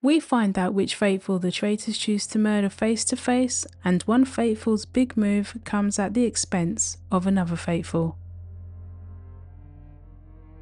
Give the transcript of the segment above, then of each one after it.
We find out which Faithful the traitors choose to murder face to face, and one Faithful's big move comes at the expense of another Faithful.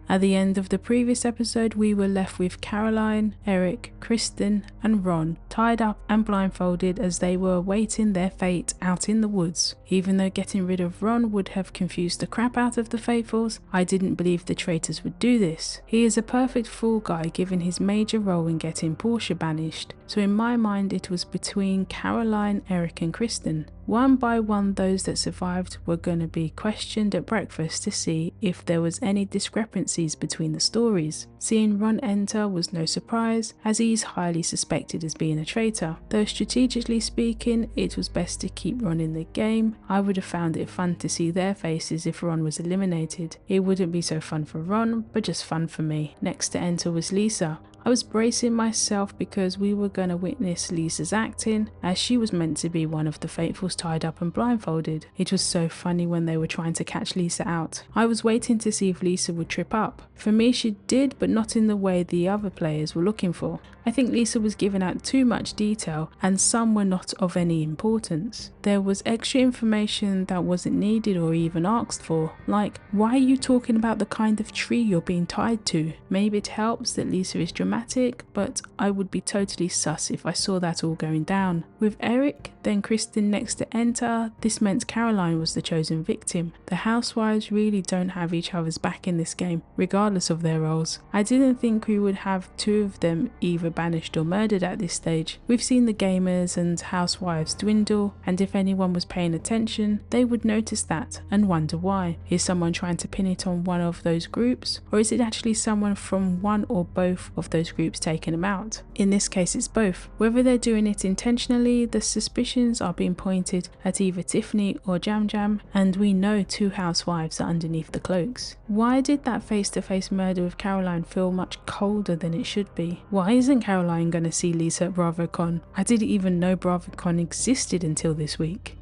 At the end of the previous episode, we were left with Caroline, Eric, Kristen and Ron tied up and blindfolded as they were awaiting their fate out in the woods. Even though getting rid of Ron would have confused the crap out of the Faithfuls, I didn't believe the traitors would do this. He is a perfect fool guy given his major role in getting Portia banished, so in my mind it was between Caroline, Eric and Kristen. One by one, those that survived were going to be questioned at breakfast to see if there was any discrepancies between the stories. Seeing Ron enter was no surprise, as he is highly suspected as being a traitor. Though strategically speaking, it was best to keep Ron in the game. I would have found it fun to see their faces if Ron was eliminated. It wouldn't be so fun for Ron, but just fun for me. Next to enter was Lisa. I was bracing myself because we were going to witness Lisa's acting, as she was meant to be one of the Faithfuls tied up and blindfolded. It was so funny when they were trying to catch Lisa out. I was waiting to see if Lisa would trip up. For me, she did, but not in the way the other players were looking for. I think Lisa was giving out too much detail and some were not of any importance. There was extra information that wasn't needed or even asked for, like, why are you talking about the kind of tree you're being tied to? Maybe it helps that Lisa is dramatic, but I would be totally sus if I saw that all going down. With Eric, then Kristen next to enter, this meant Caroline was the chosen victim. The housewives really don't have each other's back in this game, regardless of their roles. I didn't think we would have two of them either banished or murdered at this stage. We've seen the gamers and housewives dwindle, and if anyone was paying attention, they would notice that and wonder why. Is someone trying to pin it on one of those groups, or is it actually someone from one or both of those groups taking them out? In this case, it's both. Whether they're doing it intentionally, the suspicions are being pointed at either Tiffany or Jam Jam, and we know two housewives are underneath the cloaks. Why did that face-to-face murder with Caroline feel much colder than it should be? Why isn't Caroline gonna see Lisa at BravoCon? I didn't even know BravoCon existed until this week.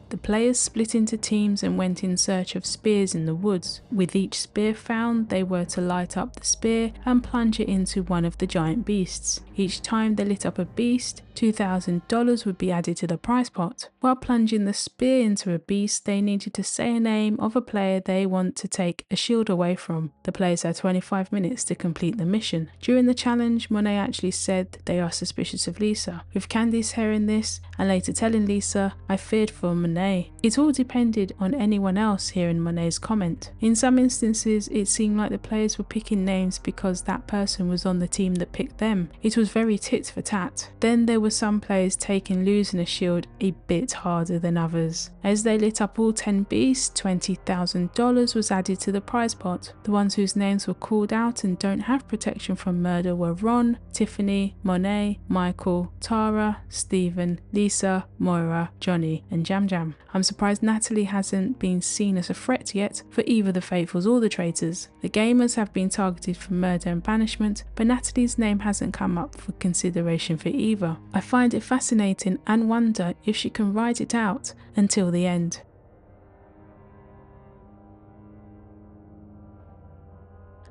The players split into teams and went in search of spears in the woods. With each spear found, they were to light up the spear and plunge it into one of the giant beasts. Each time they lit up a beast, $2,000 would be added to the prize pot. While plunging the spear into a beast, they needed to say a name of a player they want to take a shield away from. The players had 25 minutes to complete the mission. During the challenge, Monet actually said they are suspicious of Lisa, with Candice hearing this and later telling Lisa, "I feared for Monet." It all depended on anyone else hearing Monet's comment. In some instances, it seemed like the players were picking names because that person was on the team that picked them. It was very tit for tat. Then there were some players taking losing a shield a bit harder than others. As they lit up all 10 beasts, $20,000 was added to the prize pot. The ones whose names were called out and don't have protection from murder were Ron, Tiffany, Monet, Michael, Tara, Stephen, Lisa, Moira, Johnny and Jam Jam. I'm surprised Natalie hasn't been seen as a threat yet for either the Faithfuls or the Traitors. The gamers have been targeted for murder and banishment, but Natalie's name hasn't come up for consideration for either. I find it fascinating and wonder if she can ride it out until the end.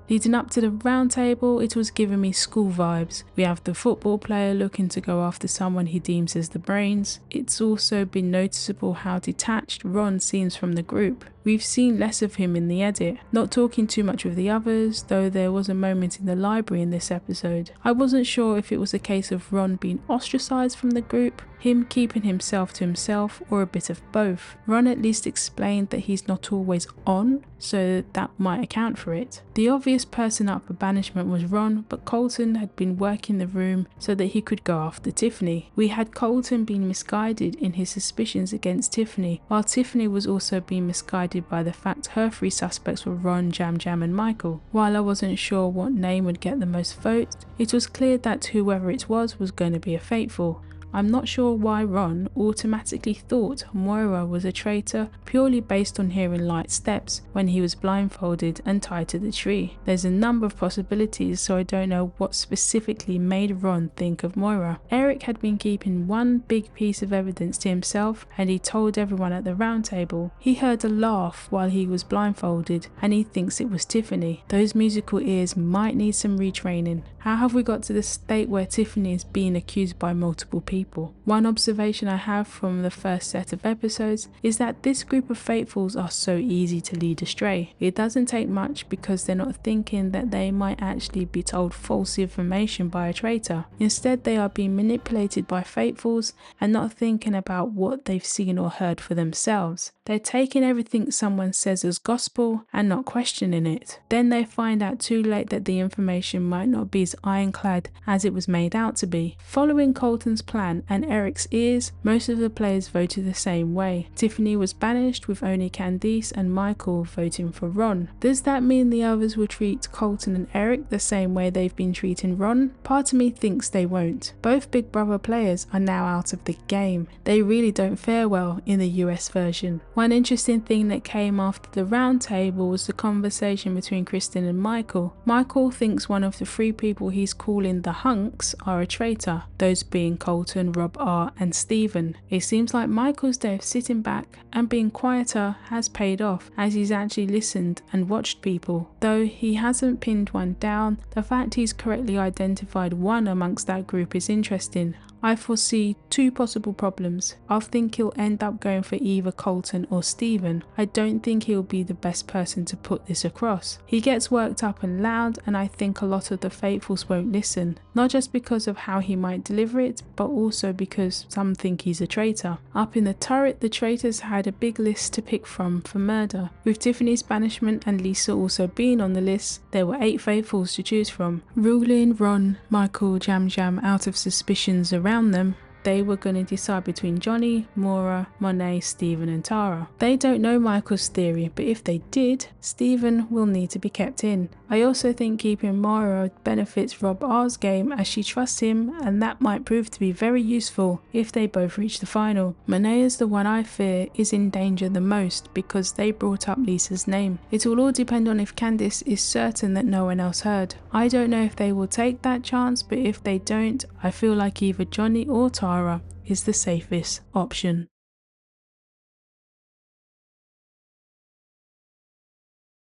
Leading up to the round table, it was giving me school vibes. We have the football player looking to go after someone he deems as the brains. It's also been noticeable how detached Ron seems from the group. We've seen less of him in the edit, not talking too much with the others, though there was a moment in the library in this episode. I wasn't sure if it was a case of Ron being ostracized from the group, him keeping himself to himself, or a bit of both. Ron at least explained that he's not always on, so that might account for it. The obvious person up for banishment was Ron, but Colton had been working the room so that he could go after Tiffany. We had Colton being misguided in his suspicions against Tiffany, while Tiffany was also being misguided by the fact her three suspects were Ron, Jam Jam and Michael. While I wasn't sure what name would get the most votes, it was clear that whoever it was going to be a Faithful. I'm not sure why Ron automatically thought Moira was a traitor purely based on hearing light steps when he was blindfolded and tied to the tree. There's a number of possibilities, so I don't know what specifically made Ron think of Moira. Eric had been keeping one big piece of evidence to himself, and he told everyone at the round table. He heard a laugh while he was blindfolded and he thinks it was Tiffany. Those musical ears might need some retraining. How have we got to the state where Tiffany is being accused by multiple people? One observation I have from the first set of episodes is that this group of faithfuls are so easy to lead astray. It doesn't take much because they're not thinking that they might actually be told false information by a traitor. Instead, they are being manipulated by faithfuls and not thinking about what they've seen or heard for themselves. They're taking everything someone says as gospel and not questioning it. Then they find out too late that the information might not be as ironclad as it was made out to be. Following Colton's plan and Eric's ears, most of the players voted the same way. Tiffany was banished, with only Candice and Michael voting for Ron. Does that mean the others will treat Colton and Eric the same way they've been treating Ron? Part of me thinks they won't. Both Big Brother players are now out of the game. They really don't fare well in the US version. One interesting thing that came after the round table was the conversation between Kristen and Michael. Michael thinks one of the three people he's calling the hunks are a traitor, those being Colton, Rob R and Steven. It seems like Michael's day of sitting back and being quieter has paid off, as he's actually listened and watched people. Though he hasn't pinned one down, the fact he's correctly identified one amongst that group is interesting. I foresee two possible problems. I think he'll end up going for either Colton or Steven. I don't think he'll be the best person to put this across. He gets worked up and loud, and I think a lot of the faithfuls won't listen. Not just because of how he might deliver it, but also because some think he's a traitor. Up in the turret, the traitors had a big list to pick from for murder. With Tiffany's banishment and Lisa also being on the list, there were 8 faithfuls to choose from. Ruling Ron, Michael, Jam Jam out of suspicions around them, they were going to decide between Johnny, Maura, Monet, Steven and Tara. They don't know Michael's theory, but if they did, Steven will need to be kept in. I also think keeping Maura benefits Rob R's game, as she trusts him, and that might prove to be very useful if they both reach the final. Monet is the one I fear is in danger the most because they brought up Lisa's name. It will all depend on if Candice is certain that no one else heard. I don't know if they will take that chance, but if they don't, I feel like either Johnny or Tara is the safest option.